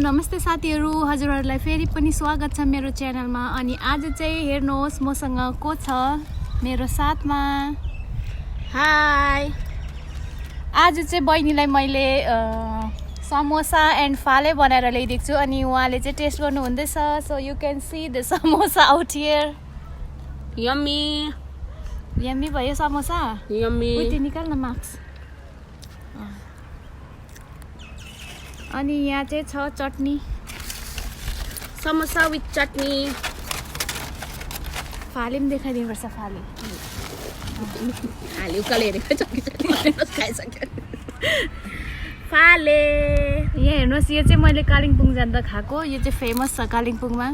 नमस्ते साथीहरु, हजुरहरुलाई फेरि पनि स्वागत छ मेरो च्यानलमा। अनि आज चाहिँ हेर्नुहोस् मसँग को छ मेरो साथमा। हाय। आज चाहिँ बहिनीलाई मैले समोसा एन्ड फाले बनाएर ल्याइदिएको छु अनि उहाँले चाहिँ टेस्ट गर्नु हुँदैछ। So you can see the samosa out here. Yummy yummy भयो समोसा। यम्मी। उति निकाल न मार्क्स। अनि यहाँ चाहिँ छ चटनी, समोसा विथ चटनी। फाले पनि देखाइदिनुपर्छ। फाले हाले उकाले हेरेको चटनी खाइसक्यो। फाले यहाँ हेर्नुहोस्, यो चाहिँ मैले कालिम्पोङ जाँदा खाएको। यो चाहिँ फेमस छ कालिम्पोङमा,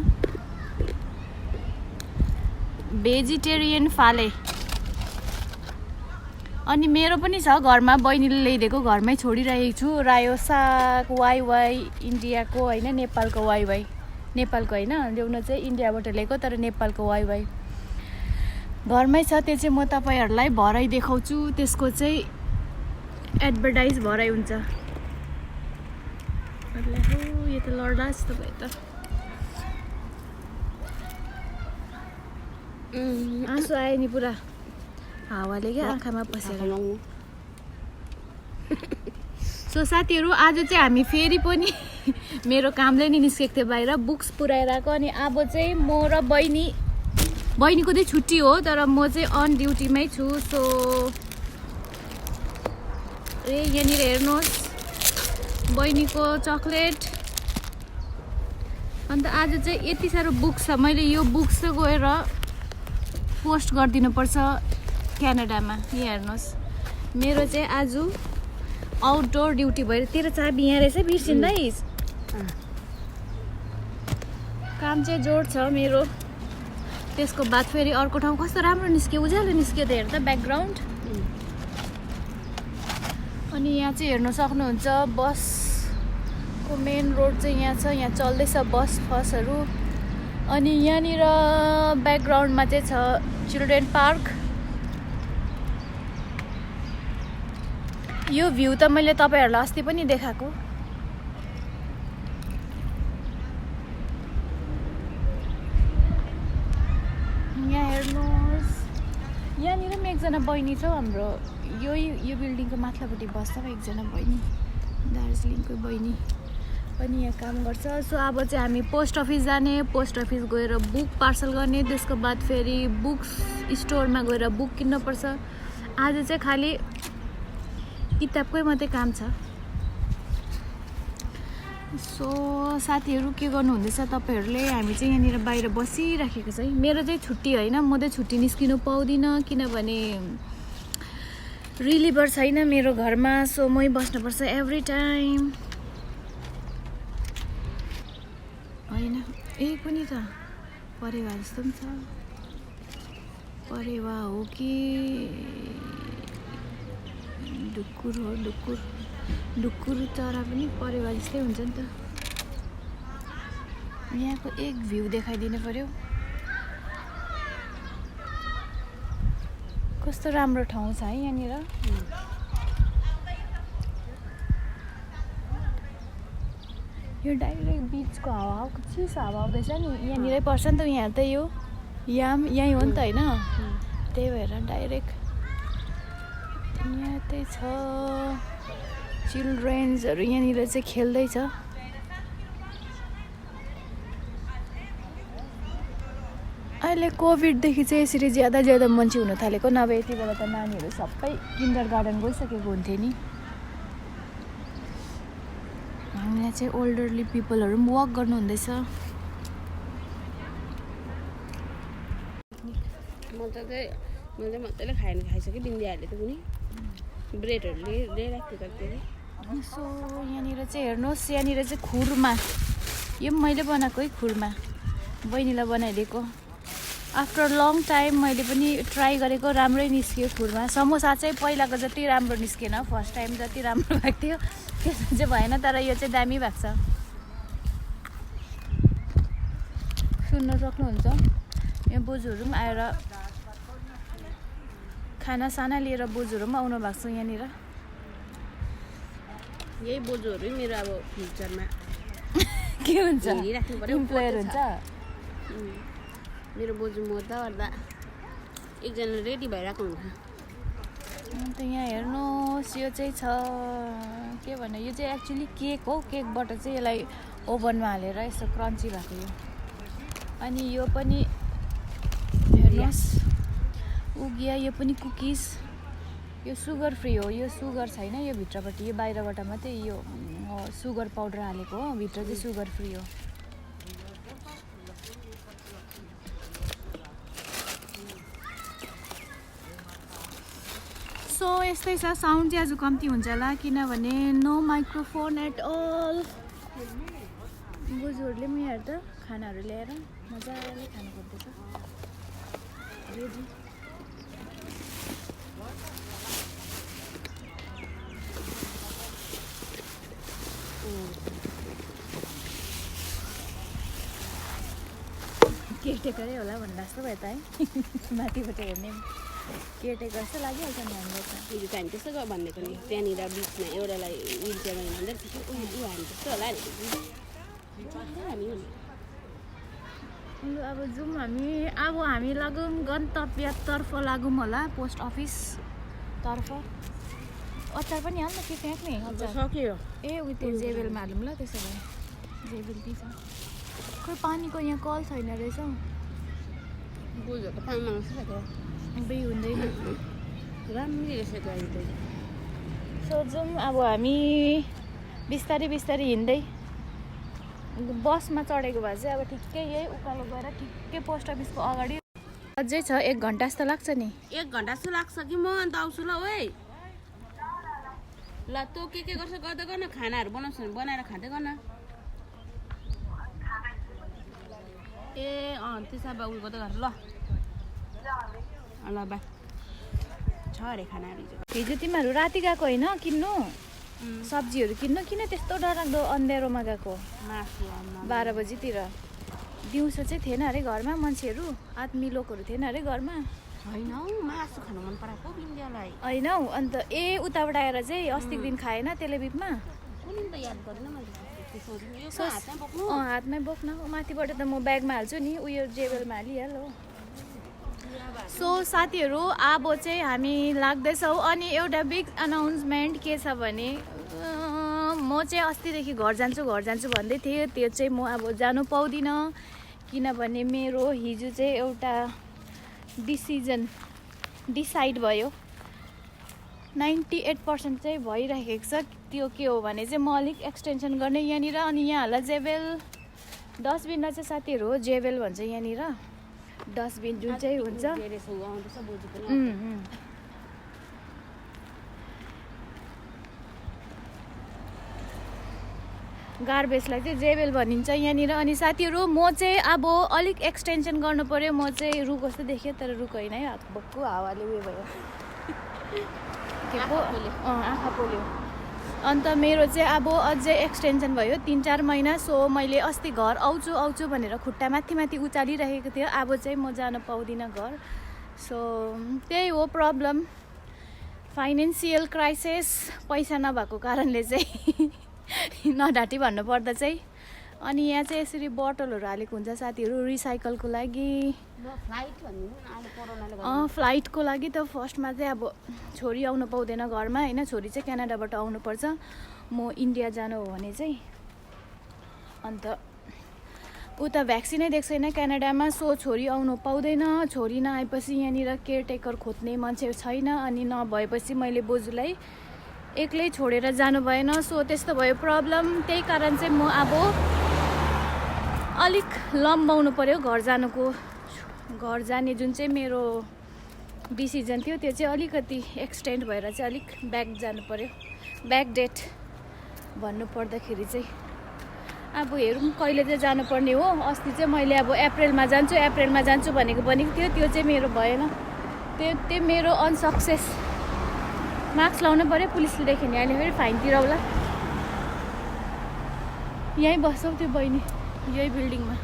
भेजिटेरियन फाले। अनि मेरो पनि छ घरमा, बहिनीले ल्याइदिएको, घरमै छोडिरहेको छु। रायो साग वाइवाई इन्डियाको होइन, नेपालको वाइवाई। नेपालको होइन, ल्याउन चाहिँ इन्डियाबाट ल्याएको तर नेपालको वाइवाई घरमै छ। त्यो चाहिँ म तपाईँहरूलाई भरै देखाउँछु। त्यसको चाहिँ एडभर्टाइज भरै हुन्छ। यो त लड्ला जस्तो भयो त। आँसु आयो नि पुरा, हावाले क्या आँखामा पसेर। सो साथीहरू, आज चाहिँ हामी फेरि पनि मेरो कामले नि निस्केको थियो बाहिर, बुक्स पुऱ्याएर आएको। अनि अब चाहिँ म र बहिनीको चाहिँ छुट्टी हो तर म चाहिँ अन ड्युटीमै छु। सो यहाँनिर हेर्नुहोस् बहिनीको चक्लेट। अन्त आज चाहिँ यति साह्रो बुक्स छ, मैले यो बुक्स चाहिँ गएर पोस्ट गरिदिनु पर्छ क्यानाडामा। यहाँ हेर्नुहोस्, मेरो चाहिँ आज आउटडोर ड्युटी भयो। तेरो चाबी यहाँ रहेछ, बिर्सिँदैस्। काम चाहिँ जोड छ मेरो। त्यसको बाद फेरि अर्को ठाउँ कस्तो राम्रो निस्क्यो, उज्यालो निस्क्यो त, हेर त ब्याकग्राउन्ड। अनि यहाँ चाहिँ हेर्नु सक्नुहुन्छ बसको मेन रोड चाहिँ यहाँ छ। यहाँ चल्दैछ बस फसहरू। अनि यहाँनिर ब्याकग्राउन्डमा चाहिँ छ चिल्ड्रेन पार्क। यो भ्यू त मैले तपाईँहरूलाई अस्ति पनि देखाएको। यहाँ हेर्नुहोस्, यहाँनिर पनि एकजना बहिनी छ हाम्रो। यो बिल्डिङको माथिल्लोपट्टि बस्छ एकजना बहिनी, दार्जिलिङको बहिनी पनि यहाँ काम गर्छ। सो अब चाहिँ हामी पोस्ट अफिस जाने, पोस्ट अफिस गएर बुक पार्सल गर्ने, त्यसको बाद फेरि बुक्स स्टोरमा गएर बुक किन्नुपर्छ। आज चाहिँ खालि किताबकै मात्रै काम छ। सो साथीहरू के गर्नुहुँदैछ तपाईँहरूले? हामी चाहिँ यहाँनिर बाहिर बसिराखेको छ है। मेरो चाहिँ छुट्टी होइन, म चाहिँ छुट्टी निस्किनु पाउँदिनँ किनभने रिलिभर छैन मेरो घरमा। सो मै बस्नुपर्छ एभ्री टाइम होइन। कुनै त परेवा जस्तो पनि छ। परेवा हो कि ढुकुर हो? ढुकुर चरा पनि परेवा जस्तै हुन्छ नि त। यहाँको एक भ्यू देखाइदिनु पर्यो। कस्तो राम्रो ठाउँ छ है यहाँनिर। यो डाइरेक्ट बिचको हावा, चिसो हावा आउँदैछ नि, यहाँनिरै पर्छ नि त। यहाँ त यो यहीँ हो नि त होइन, त्यही भएर डाइरेक्ट यहाँ चाहिँ छ। चिल्ड्रेन्सहरू यहाँनिर चाहिँ खेल्दैछ। अहिले कोभिडदेखि चाहिँ यसरी ज्यादा मान्छे हुन थालेको, नभए यति बेला त नानीहरू सबै किन्डर गार्डन गइसकेको हुन्थ्यो नि। हामीलाई चाहिँ ओल्डरली पिपलहरू पनि वक गर्नु हुँदैछ। मैले मजाले खाइसकेँ। बिन्दियाहरूले त कुनै ब्रेडहरूले ल्याइराख्थ्यो त त्यसले। सो यहाँनिर चाहिँ हेर्नुहोस्, यहाँनिर चाहिँ खुरमा, यो पनि मैले बनाएको है खुरमा, बहिनीलाई बनाइदिएको। आफ्टर लङ टाइम मैले पनि ट्राई गरेको, राम्रै निस्क्यो खुरमा। समोसा चाहिँ पहिलाको जति राम्रो निस्केन, फर्स्ट टाइम जति राम्रो भएको थियो त्यसमा चाहिँ भएन, तर यो चाहिँ दामी भएको छ। सुन्न सक्नुहुन्छ, यहाँ बोजूहरू पनि आएर खानासाना लिएर बोजूहरू पनि आउनु भएको छ यहाँनिर। यही बोजूहरू मेरो अब फ्युचरमा के हुन्छ हिँडिराख्नु पर्यो इम्प्लोयर हुन्छ मेरो बोजू मर्दा ओर्दा एकजना रेडी भइरहेको हुन्छ अन्त यहाँ हेर्नुहोस् यो चाहिँ छ के भन्नु यो चाहिँ एक्चुअली केक हो केकबाट चाहिँ यसलाई ओभनमा हालेर यसो क्रन्ची भएको यो अनि यो पनि हेर्नुहोस् उगिया यो पनि कुकिज यो सुगर फ्री हो यो सुगर छैन यो भित्रपट्टि यो बाहिरबाट मात्रै यो सुगर पाउडर हालेको हो भित्र चाहिँ सुगर फ्री हो सो यस्तै छ साउन्ड चाहिँ आज कम्ती हुन्छ होला किनभने नो माइक्रोफोन एट अल बोजूहरूले पनि यहाँ त खानाहरू ल्याएर मजाले खानु पर्दैछ रेडी केयरटेकरै होला भन्दा जस्तो भयो त है माथिबाट हेर्ने केयरटेकर जस्तो लागिहाल्छ नि हामीलाई त हिजो त हामी त्यस्तो भनेको नि त्यहाँनिर बिचमा एउटालाई विल चेयरमा हिँड्दा ऊ हामी त्यस्तो होला नि अब जाउँ हामी लागौँ गन्तव्यतर्फ लागौँ होला पोस्ट अफिसतर्फ अचार पनि हाल्नु के फ्याँक्ने अचार सक्यो ए उ त्यो जेबेलमा हालौँ ल त्यसो भए जेबेल ती छ खोइ पानीको यहाँ कल छैन रहेछ हौ बोजूको पानी माग्छ बे हुँदैन राम्ररी रहेछ गाडी त सो जाउँ अब हामी बिस्तारै हिँड्दै बसमा चढेको भए चाहिँ अब ठिक्कै यही उकालो गएर ठिक्कै पोस्ट अफिसको अगाडि अझै छ 1 घन्टा जस्तो लाग्छ नि 1 घन्टा जस्तो लाग्छ कि म अन्त आउँछु ल ओइ ल तँ के गर्छ गर्दै गर्न खानाहरू बनाउँछ भने बनाएर खाँदै गर्न ए त्यसो भए उयो गर्दै गर ल ल बा छ अरे खानाहरू हिजो तिमीहरू राति गएको होइन किन्नु सब्जीहरू किन्नु किन त्यस्तो डरलाग्दो अँध्यारोमा गएको मासु 12 बजीतिर दिउँसो चाहिँ थिएन अरे घरमा मान्छेहरू आत्मिलोकहरू थिएन अरे घरमा होइन हौ मासु खानु मन पराएको बिन्दियालाई होइन हौ अन्त उताबाट आएर चाहिँ अस्तिको दिन खाएन तेलेबिपमा कुनै त याद गरेन मैले हातमै बोक्न माथिबाट त म ब्यागमा हाल्छु नि उयो जेबेलमा हालिहाल हो सो साथीहरू अब चाहिँ हामी लाग्दैछौँ अनि एउटा बिग अनाउन्समेन्ट के छ भने म चाहिँ अस्तिदेखि घर जान्छु भन्दै थिएँ त्यो चाहिँ म अब जानु पाउँदिनँ किनभने मेरो हिजो चाहिँ एउटा डिसाइड भयो 98% चाहिँ भइरहेको छ त्यो के हो भने चाहिँ म अलिक एक्सटेन्सन गर्ने यहाँनिर अनि यहाँ होला जेबेल डस्टबिनलाई चाहिँ साथीहरू हो जेबेल भन्छ यहाँनिर डस्टबिन जुन चाहिँ हुन्छ गार्बेजलाई चाहिँ जेबेल भनिन्छ यहाँनिर अनि साथीहरू म चाहिँ अब अलिक एक्सटेन्सन गर्नु पर्यो म चाहिँ रुख जस्तो देखेँ तर रुख होइन है भक्कु हावाले उयो भयो आँखा पोल्यो अन्त मेरो चाहिँ अब अझै एक्सटेन्सन भयो 3-4 महिना सो मैले अस्ति घर आउँछु भनेर खुट्टा माथि उचालिरहेको थियो अब चाहिँ म जान पाउँदिनँ घर सो त्यही हो प्रब्लम फाइनेन्सियल क्राइसिस पैसा नभएको कारणले चाहिँ नढाँटी भन्नुपर्दा चाहिँ अनि यहाँ चाहिँ यसरी बोतलहरू हालेको हुन्छ साथीहरू रिसाइकलको लागि फ्लाइटको लागि त फर्स्टमा चाहिँ अब छोरी आउनु पाउँदैन घरमा होइन छोरी चाहिँ क्यानाडाबाट आउनुपर्छ म इन्डिया जानु हो भने चाहिँ अन्त उता भ्याक्सिनै दिएको छैन क्यानाडामा सो छोरी आउनु पाउँदैन छोरी नआएपछि यहाँनिर केयरटेकर खोज्ने मान्छे छैन अनि नभएपछि मैले बोजूलाई एक्लै छोडेर जानु भएन सो त्यस्तो भयो प्रब्लम त्यही कारण चाहिँ म अब अलिक लम्बाउनु पर्यो घर जाने जुन चाहिँ मेरो डिसिजन थियो त्यो चाहिँ अलिकति एक्सटेन्ड भएर चाहिँ अलिक ब्याक जानु पर्यो ब्याक डेट भन्नु पर्दाखेरि चाहिँ अब हेरौँ कहिले चाहिँ जानुपर्ने हो अस्ति चाहिँ मैले अब अप्रेलमा जान्छु भनेको थियो त्यो चाहिँ मेरो भएन त्यो मेरो अनसक्सेस मार्क्स लाउनु पर्यो पुलिसले देख्यो नि अहिले फेरि फाइन तिराउला यहीँ बस्छौ त्यो बहिनी यही बिल्डिङमा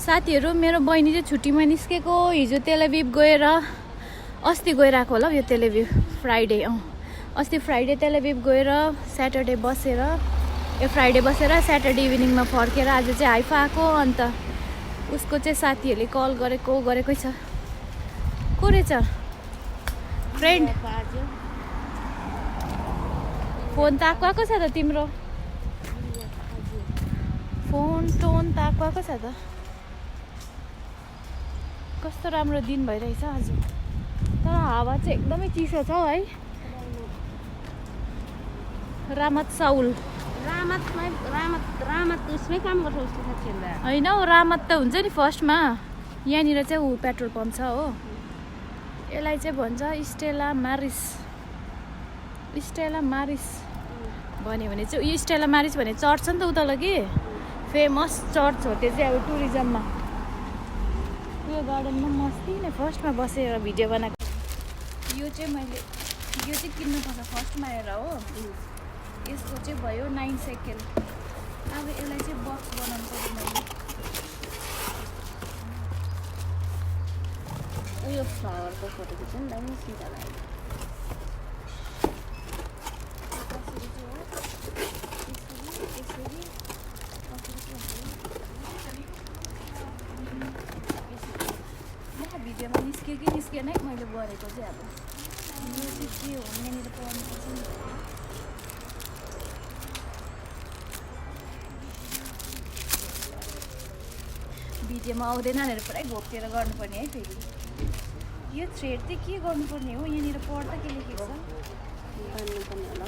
साथीहरू मेरो बहिनी चाहिँ छुट्टीमा निस्केको हिजो तेलअभिभ गएर अस्ति गइरहेको होला यो तेलअभिभ फ्राइडे अस्ति फ्राइडे तेलअभिभ गएर स्याटरडे बसेर फ्राइडे बसेर स्याटरडे इभिनिङमा फर्केर आज चाहिँ हाइफा आएको। अन्त उसको चाहिँ साथीहरूले कल गरेकै छ। को रहेछ फ्रेन्ड? फोन त आएको छ त तिम्रो? फोन टोन त आएको छ त। कस्तो राम्रो दिन भइरहेछ आज, तर हावा चाहिँ एकदमै चिसो छ है। रामत साउल रामत उसमै काम गर्छ उसको साथीहरु। होइन हौ, रामत त हुन्छ नि फर्स्टमा। यहाँनिर चाहिँ ऊ पेट्रोल पम्प छ हो। यसलाई चाहिँ भन्छ स्टेला मारिस भन्यो भने चाहिँ यो स्टेला मारिस भन्ने चर्च छ नि त उता कि फेमस चर्च हो त्यो चाहिँ अब टुरिज्ममा। यो गार्डनमा मस्ती नै फर्स्टमा बसेर भिडियो बनाएको। यो चाहिँ किन्नुपर्छ फर्स्टमा हेर हो। यसको चाहिँ भयो 9 सेकेन्ड। अब यसलाई चाहिँ बक्स बनाउनु पर्यो मैले। उयो फ्लावरको फोटो खिच्छ नि दामी सिधा लाग्यो। भिडियोमा निस्क्यो कि निस्केन है मैले गरेको चाहिँ। अब यो चाहिँ के हो यहाँनिर पढ्नुपर्छ नि। भिडियोमा आउँदैन भनेर पुरै घोप्टेर गर्नुपर्ने है। फेरि यो थ्रेड चाहिँ के गर्नुपर्ने हो? यहाँनिर पढ्दा के लेखेको छ? गर्नुपर्ने होला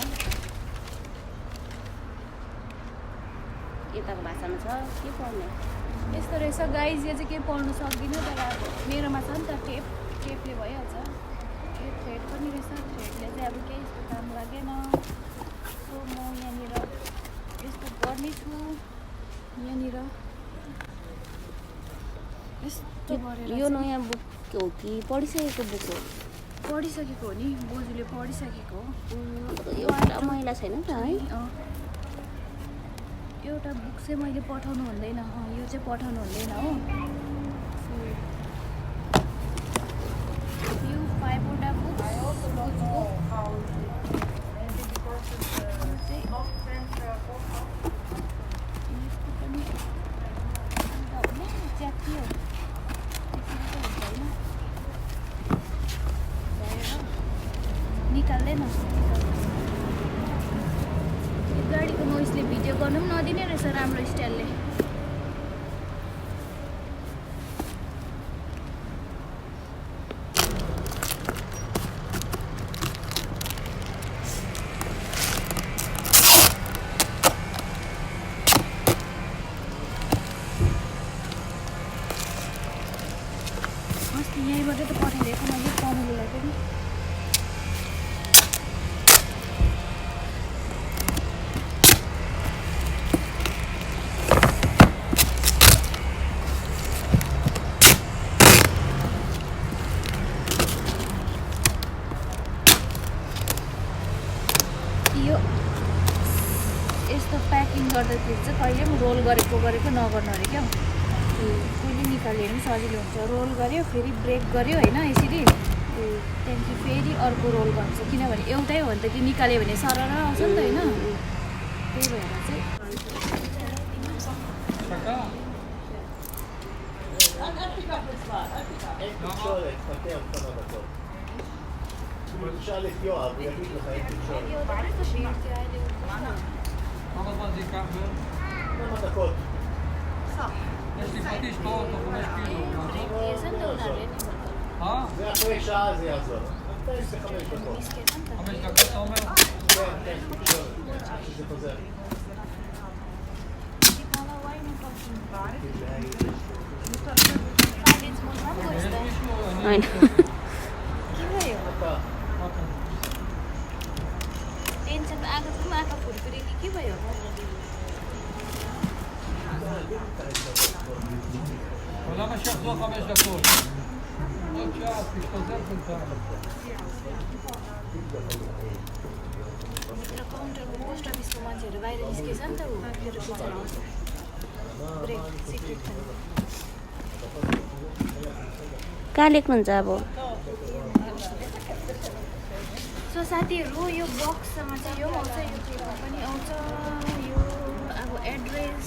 यताको भाषामा छ के पढ्ने। यस्तो रहेछ गाइज। यो चाहिँ के पढ्नु सक्दिनँ, तर अब मेरोमा छ नि त टेपले भइहाल्छ। यो थ्रेड पनि रहेछ। थ्रेडले चाहिँ अब केही यस्तो काम लागेन। सो म यहाँनिर यस्तो गर्नेछु। यहाँनिर यस्तो गरेर यो नयाँ बुक हो कि पढिसकेको बुक हो? पढिसकेको हो नि, बोजूले पढिसकेको हो। एउटा महिला छैन त है? एउटा बुक चाहिँ मैले पठाउनु हुँदैन। यो चाहिँ पठाउनु हुँदैन हो। यो 5वटा बुक निकाल्दैन। यो गाडीको नोइजले भिडियो गर्नु पनि नदिने रहेछ राम्रो स्टाइलले। अस्ति यहीँबाट त पठाइदिएको मैले कमललाई पनि। यो यस्तो प्याकिङ गर्दाखेरि चाहिँ कहिले पनि रोल गरेको नगर्नु अरे क्या। कहिले निकाल्यो भने सजिलो हुन्छ। रोल गऱ्यो फेरि ब्रेक गऱ्यो होइन यसरी, त्यहाँदेखि फेरि अर्को रोल गर्छ। किनभने एउटै हो भने त त्यो निकाल्यो भने सरर आउँछ नि त होइन। त्यही भएर चाहिँ זה אחרי שעה זה יעזור. אתה יש ב5 דקות. 5 דקות אתה אומר? כן, שזה חוזר. होइन टेन्सन आएको छ आँखा फुलफुली के भयो? למה שיחזור 5 דקות? עוד שעה, תתחזר בינתיים. भित्र काउन्टरमा पोस्ट अफिसको मान्छेहरू बाहिर निस्केछ नि त ऊ मेरो पिक्चर आउँछ ब्रेक सिक्रेट खानु। कहाँ लेख्नुहुन्छ अब? सो साथीहरू यो बक्ससँग चाहिँ यो आउँछ, यो पेपर पनि आउँछ, यो अब एड्रेस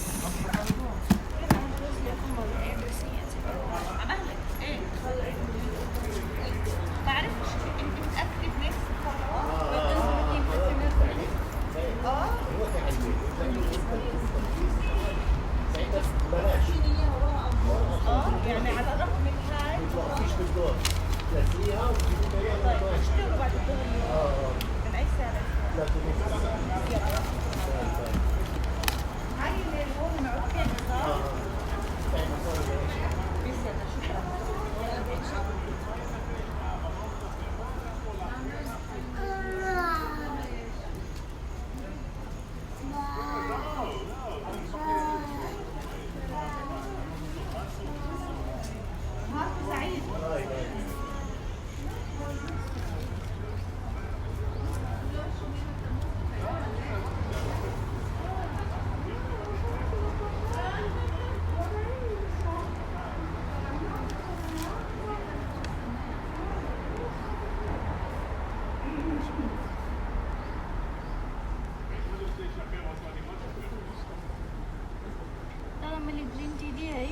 मैले ग्रिन टी दिएँ है।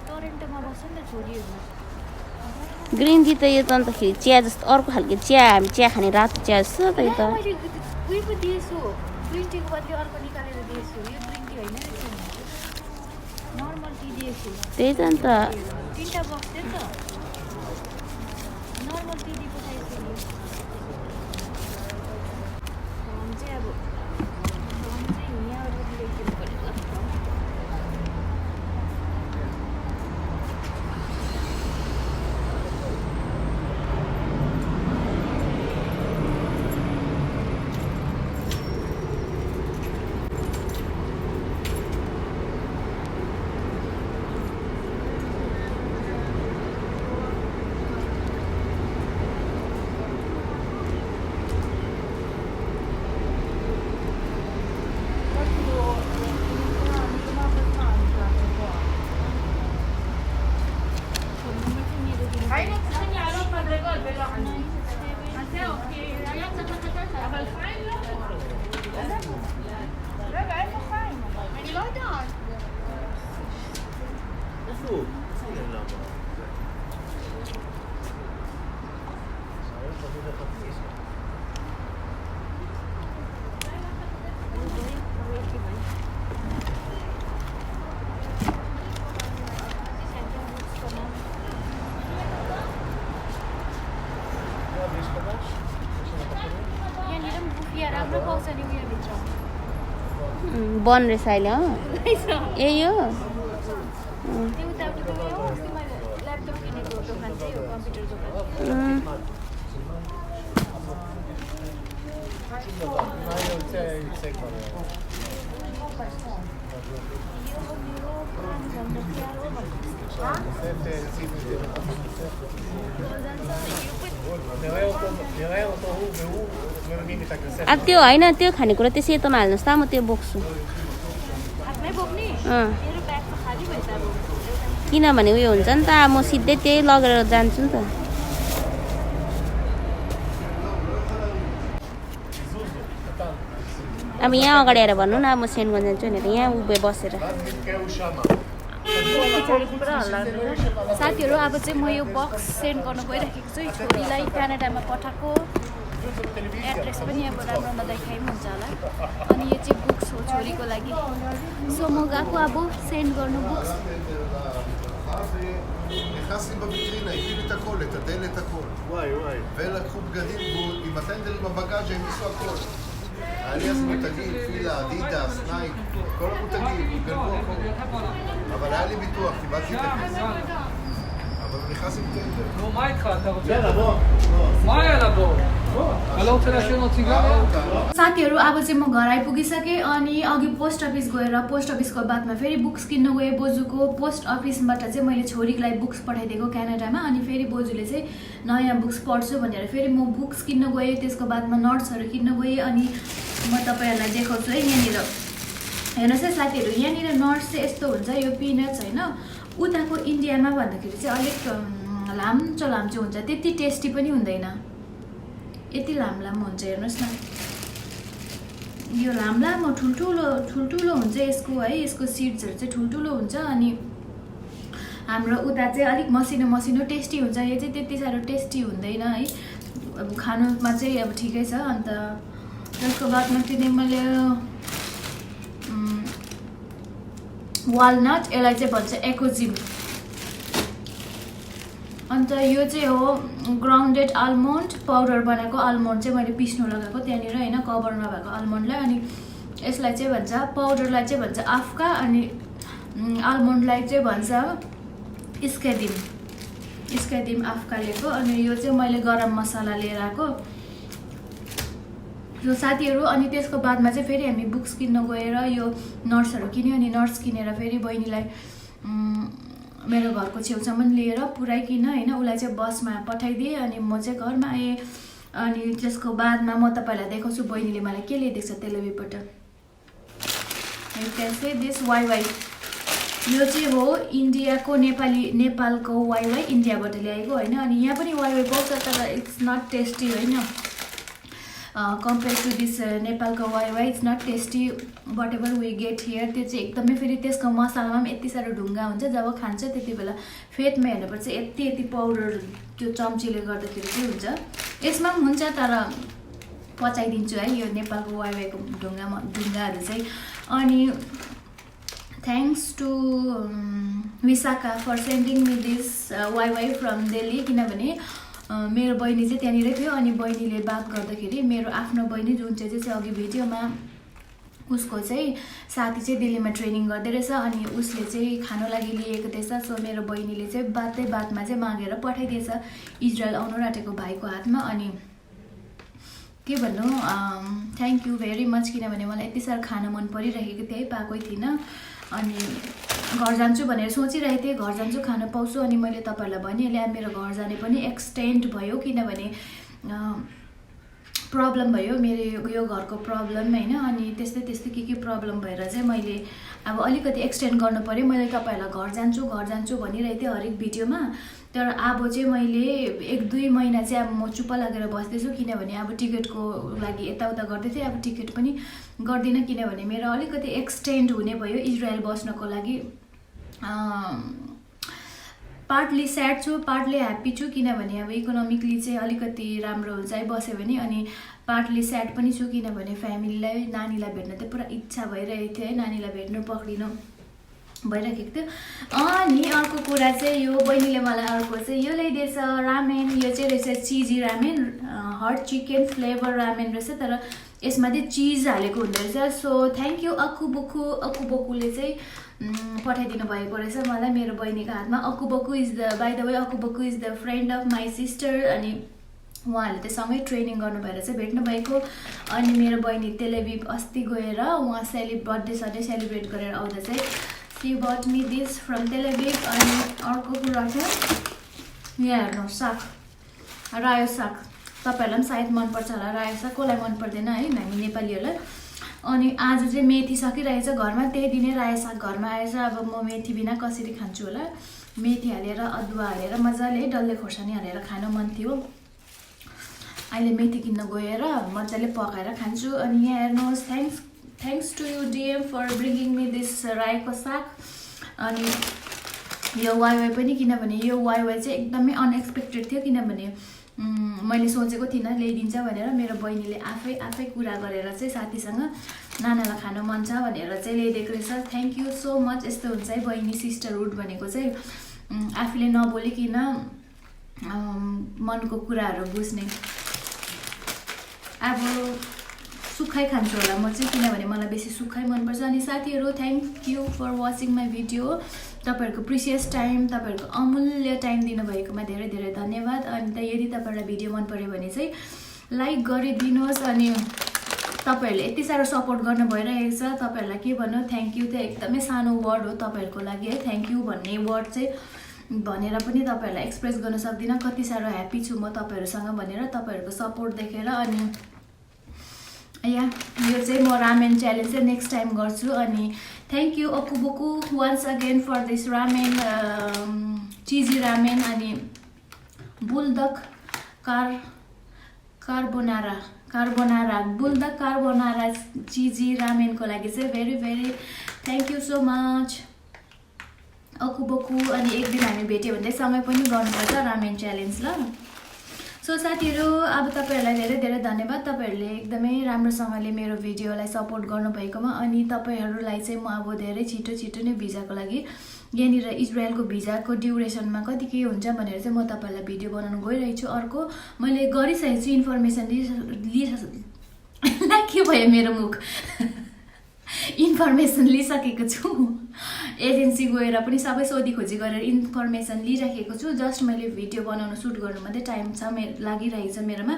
टोरेन्टोमा बस्छ नि त छोरीहरू। ग्रिन टी त यो त अन्तखेरि चिया जस्तो अर्को खालको चिया, हामी चिया खाने रातो चिया जस्तो त यो त। मैले उयो पो दिएछु, ग्रिन टीको बदली अर्को निकालेर दिएछु। यो ग्रिन टी होइन रहेछ, नर्मल टी दिएछु। त्यही त अन्त 3टा बक्स थियो नि त, नर्मल टी दिएको पठाएछु नि। हम चाहिँ अब यहाँबाट ल्याइदिनु पऱ्यो। राम्रो पाउँछ नि उयोभित्र बन रहेछ अहिले हो ए यो त्यो उतापट्टि त उयो अस्ति मैले ल्यापटप किनेको दोकान चाहिँ हो कम्प्युटर दोकान अब त्यो होइन त्यो खानेकुरा त्यो सेतोमा हाल्नुहोस् त म त्यो बोक्छु किनभने उयो हुन्छ नि त म सिधै त्यही लगेर जान्छु नि त अब यहाँ अगाडि आएर भन्नु न म सेन्ड गर्न जान्छु भनेर यहाँ उभिए बसेर साथीहरू अब चाहिँ म यो बक्स सेन्ड गर्न गइराखेको छु छोरीलाई क्यानाडामा पठाएको एड्रेस पनि अब राम्रोमा देखाइ पनि हुन्छ होला अनि यो चाहिँ बुक्स हो छोरीको लागि सो म गएको अब सेन्ड गर्नु बुक्स נכנסתי בוויטרינה, הביאו את הכל, את הדלת הכל. וואי וואי. ולקחו בגדים עם הטנדל בבגאז' הם ניסו הכל. היה לי מותגים, פילה, אדידס, נייק, כל המותגים, גנבו הכל. אבל היה לי ביטוח, קיבלתי את הכסף. אבל הוא נכנס עם טנדל. נו, מה איתך? אתה רוצה? יאללה, בוא. מה יאללה, בוא? אתה לא רוצה להשאיר לו סיגריה? साथीहरू अब चाहिँ म घर आइपुगिसकेँ अनि अघि पोस्ट अफिस गएर पोस्ट अफिसको बादमा फेरि बुक्स किन्न गएँ बोजूको पोस्ट अफिसबाट चाहिँ मैले छोरीको लागि बुक्स पठाइदिएको क्यानाडामा अनि फेरि बोजूले चाहिँ नयाँ बुक्स पढ्छु भनेर फेरि म बुक्स किन्न गएँ त्यसको बादमा नोट्सहरू किन्न गएँ अनि म तपाईँहरूलाई देखाउँछु है यहाँनिर हेर्नुहोस् है साथीहरू, यहाँनिर नट्स चाहिँ यस्तो हुन्छ, यो पिनट्स होइन, उताको इन्डियामा भन्दाखेरि चाहिँ अलिक लाम्चो हुन्छ, त्यति टेस्टी पनि हुँदैन, यति लामो हुन्छ। हेर्नुहोस् न, यो लामो ठुल्ठुलो हुन्छ यसको है, यसको सिड्सहरू चाहिँ ठुल्ठुलो हुन्छ। अनि हाम्रो उता चाहिँ अलिक मसिनो टेस्टी हुन्छ, यो चाहिँ त्यति साह्रो टेस्टी हुँदैन है, अब खानुमा चाहिँ अब ठिकै छ। अन्त त्यसको बादमा चाहिँ मैले वालनट, यसलाई चाहिँ भन्छ एकोजिम। अन्त यो चाहिँ हो ग्राउन्डेड आलमन्ड, पाउडर बनाएको आलमन्ड चाहिँ मैले पिस्नु लगाएको त्यहाँनिर होइन, कभर नभएको आलमन्डलाई। अनि यसलाई चाहिँ भन्छ, पाउडरलाई चाहिँ भन्छ आफ्का, अनि आलमन्डलाई चाहिँ भन्छ इस्केदिम आफ्का लिएको। अनि यो चाहिँ मैले गरम मसला लिएर आएको यो साथीहरू। अनि त्यसको बादमा चाहिँ फेरि हामी बुक्स किन्न गएर यो नट्सहरू किन्यो। अनि नट्स किनेर फेरि बहिनीलाई मेरो घरको छेउसम्म लिएर पुऱ्याइकन होइन, उसलाई चाहिँ बसमा पठाइदिएँ। अनि म चाहिँ घरमा आएँ। अनि त्यसको बादमा म तपाईँलाई देखाउँछु बहिनीले मलाई के ल्याइदिएको छ तेलबीबाट। You can say this Wai Wai, यो चाहिँ हो इन्डियाको नेपालको वाइवाई, इन्डियाबाट ल्याएको होइन। अनि यहाँ पनि वाइवाई पाउँछ, तर इट्स नट टेस्टी होइन, कम्पेयर टु दिस नेपालको Wai Wai it's not tasty whatever we get here. त्यो चाहिँ एकदमै फेरि त्यसको मसलामा पनि यति साह्रो ढुङ्गा हुन्छ, जब खान्छ त्यति बेला फेदमा हेर्नुपर्छ, यति पाउडर त्यो चम्चीले गर्दाखेरि चाहिँ हुन्छ। यसमा पनि हुन्छ, तर पचाइदिन्छु है यो नेपालको वाइवाईको ढुङ्गाहरू चाहिँ। अनि thanks to Vishakha for sending me this Wai Wai from Delhi, किनभने मेरो बहिनी चाहिँ त्यहाँनिरै थियो। अनि बहिनीले बात गर्दाखेरि मेरो आफ्नो बहिनी जुन चाहिँ अघि भिडियोमा उसको चाहिँ साथी चाहिँ दिल्लीमा ट्रेनिङ गर्दै रहेछ, अनि उसले चाहिँ खानु लागि लिएको थिएछ। सो मेरो बहिनीले चाहिँ बातमा चाहिँ मागेर पठाइदिएछ इजरायल आउनु आँटेको भाइको हातमा। अनि के भन्नु, थ्याङ्क यू भेरी मच, किनभने मलाई यति साह्रो खान मन परिरहेको थियो है, पाएकै थिइनँ। अनि घर जान्छु भनेर सोचिरहेको थिएँ, घर जान्छु खान पाउँछु। अनि मैले तपाईँहरूलाई भनिहालेँ मेरो घर जाने पनि एक्सटेन्ड भयो, किनभने प्रब्लम भयो मेरो यो घरको प्रब्लम होइन। अनि त्यस्तै के प्रब्लम भएर चाहिँ मैले अब अलिकति एक्सटेन्ड गर्नु पऱ्यो। मैले तपाईँहरूलाई घर जान्छु भनिरहेको थिएँ हरेक भिडियोमा, तर अब चाहिँ मैले 1-2 महिना चाहिँ अब म चुप्प लागेर बस्दैछु, किनभने अब टिकटको लागि यताउता गर्दै थिएँ। अब टिकट पनि गर्दिनँ, किनभने मेरो अलिकति एक्सटेन्ड हुने भयो इजरायल बस्नको लागि। पार्टली स्याड छु, पार्टली ह्याप्पी छु, किनभने अब इकोनोमिकली चाहिँ अलिकति राम्रो हुन्छ है बस्यो भने। अनि पार्टली स्याड पनि छु, किनभने फ्यामिलीलाई नानीलाई भेट्न त पुरा इच्छा भइरहेको थियो है, नानीलाई भेट्नु पक्रिनु भइरहेको थियो। अनि अर्को कुरा चाहिँ यो बहिनीले मलाई अर्को चाहिँ यो ल्याइदिएछ रामेन। यो चाहिँ रहेछ cheesy ramen, hot chicken flavour ramen रहेछ, तर यसमा चाहिँ चिज हालेको हुँदो रहेछ। सो थ्याङ्क यू अकुबोकुले चाहिँ पठाइदिनु भएको रहेछ मलाई मेरो बहिनीको हातमा। Akuboku is the by the way Akuboku is the friend of my sister. अनि उहाँहरूले चाहिँ सँगै ट्रेनिङ गर्नु भएर चाहिँ भेट्नु भएको। अनि मेरो बहिनी तेलबीब अस्ति गएर उहाँ बर्थडे सधैँ सेलिब्रेट गरेर आउँदा चाहिँ she bought me this from Tel Aviv. अनि अर्को कुरा चाहिँ यहाँ हेर्नुहोस् साग, रायो साग, तपाईँहरूलाई पनि सायद मनपर्छ होला रायो साग, कसलाई मन पर्दैन है हामी नेपालीहरूलाई। अनि आज चाहिँ मेथी सकिरहेछ घरमा, त्यही दिनै रायो साग घरमा आएछ। अब म मेथी बिना कसरी खान्छु होला, मेथी हालेर अदुवा हालेर मजाले डल्ले खोर्सानी हालेर खानु मन थियो। अहिले मेथी किन्न गएर मजाले पकाएर खान्छु। अनि यहाँ हेर्नुहोस् thanks to you DM for bringing me this रायोको साग। अनि यो वाइवाई पनि, किनभने यो वाइवाई चाहिँ एकदमै अनएक्सपेक्टेड थियो, किनभने मैले सोचेको थिइनँ ल्याइदिन्छ भनेर। मेरो बहिनीले आफै कुरा गरेर चाहिँ साथीसँग नानालाई खानु मन छ भनेर चाहिँ ल्याइदिएको रहेछ। Thank you so much. यस्तो हुन्छ है बहिनी सिस्टरहुड भनेको चाहिँ, आफूले नबोलिकन मनको कुराहरू बुझ्ने। अब सुक्खै खान्छु होला म चाहिँ, किनभने मलाई बेसी सुक्खै मनपर्छ। अनि साथीहरू thank you for watching my video. तपाईँहरूको प्रिसियस टाइम, तपाईँहरूको अमूल्य टाइम दिनुभएकोमा धेरै धेरै धन्यवाद। अनि यदि तपाईँहरूलाई भिडियो मन पऱ्यो भने चाहिँ लाइक गरिदिनुहोस्। अनि तपाईँहरूले यति साह्रो सपोर्ट गर्नु भइरहेको छ, तपाईँहरूलाई के भन्नु, थ्याङ्क यू त एकदमै सानो वर्ड हो तपाईँहरूको लागि है। थ्याङ्क यू भन्ने वर्ड चाहिँ भनेर पनि तपाईँहरूलाई एक्सप्रेस गर्न सक्दिनँ कति साह्रो ह्याप्पी छु म तपाईँहरूसँग भनेर, तपाईँहरूको सपोर्ट देखेर। अनि या यो चाहिँ म रामेन च्यालेन्ज चाहिँ नेक्स्ट टाइम गर्छु। अनि thank you Akuboku once again for this ramen cheesy ramen अनि buldak carbonara buldak carbonara cheesy रामेनको लागि चाहिँ very very thank you so much Akuboku. अनि एक दिन हामी भेट्यो भने सँगै पनि गर्नुपर्छ रामेन च्यालेन्ज ल। सो साथीहरू अब तपाईँहरूलाई धेरै धेरै धन्यवाद, तपाईँहरूले एकदमै राम्रोसँगले मेरो भिडियोलाई सपोर्ट गर्नुभएकोमा। अनि तपाईँहरूलाई चाहिँ म अब धेरै छिटो नै भिजाको लागि यहाँनिर इजरायलको भिजाको ड्युरेसनमा कति के हुन्छ भनेर चाहिँ म तपाईँहरूलाई भिडियो बनाउनु गइरहेको छु। अर्को मैले गरिसकेको छु इन्फर्मेसन के भयो मेरो मुख इन्फर्मेसन लिइसकेको छु। एजेन्सी गएर पनि सबै सोधीखोजी गरेर इन्फर्मेसन लिइराखेको छु। जस्ट मैले भिडियो बनाउनु सुट गर्नु मात्रै टाइम छ लागिरहेको छ मेरोमा,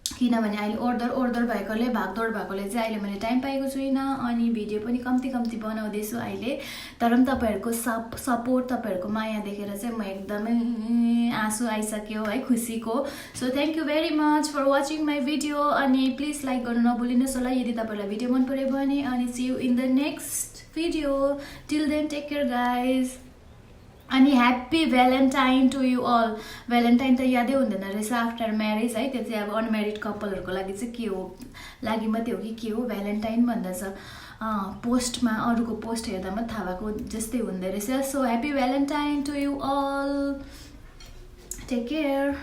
किनभने अहिले ओर्दर भएकोले भागदौड भएकोले चाहिँ अहिले मैले टाइम पाएको छुइनँ। अनि भिडियो पनि कम्ती बनाउँदैछु अहिले। तर पनि तपाईँहरूको सपोर्ट तपाईँहरूको माया देखेर चाहिँ म एकदमै आँसु आइसक्यो है खुसीको। So thank you very much for watching my video. अनि प्लिज लाइक गर्नु नभुलिनुहोस् होला यदि तपाईँलाई भिडियो मन पऱ्यो भने। अनि see you in the next video. Till then take care guys. अनि happy Valentine to you all. Valentine त यादै हुँदैन रहेछ आफ्टर म्यारेज है, त्यो चाहिँ अब अनम्यारिड कपलहरूको लागि चाहिँ के हो लागि मात्रै हो कि के हो भ्यालेन्टाइन भन्दछ। पोस्टमा अरूको पोस्ट हेर्दा मात्रै थाहा भएको जस्तै हुँदो रहेछ। So happy Valentine to you all, take care.